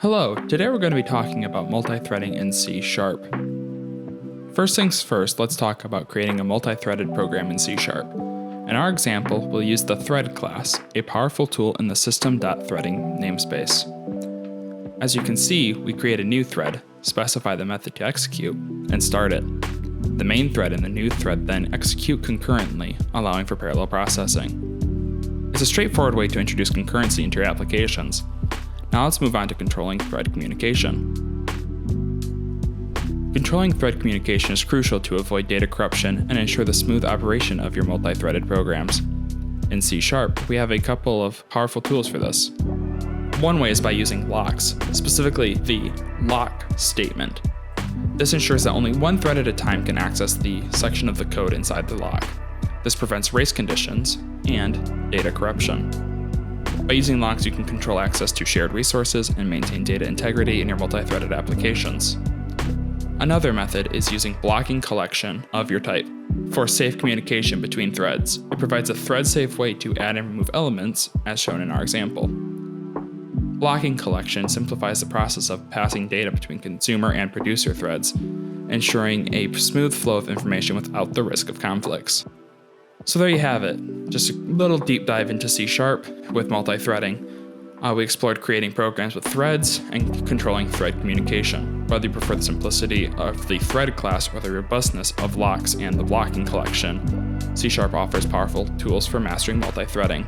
Hello, today we're going to be talking about multi-threading in C#. First things first, let's talk about creating a multi-threaded program in C#. In our example, we'll use the thread class, a powerful tool in the system.threading namespace. As you can see, we create a new thread, specify the method to execute, and start it. The main thread and the new thread then execute concurrently, allowing for parallel processing. It's a straightforward way to introduce concurrency into your applications. Now let's move on to controlling thread communication. Controlling thread communication is crucial to avoid data corruption and ensure the smooth operation of your multi-threaded programs. In C#, we have a couple of powerful tools for this. One way is by using locks, specifically the lock statement. This ensures that only one thread at a time can access the section of the code inside the lock. This prevents race conditions and data corruption. By using locks, you can control access to shared resources and maintain data integrity in your multi-threaded applications. Another method is using blocking collection of your type. For safe communication between threads, it provides a thread-safe way to add and remove elements, as shown in our example. Blocking collection simplifies the process of passing data between consumer and producer threads, ensuring a smooth flow of information without the risk of conflicts. So there you have it, just a little deep dive into C# with multi-threading. We explored creating programs with threads and controlling thread communication. Whether you prefer the simplicity of the thread class or the robustness of locks and the blocking collection, C# offers powerful tools for mastering multi-threading.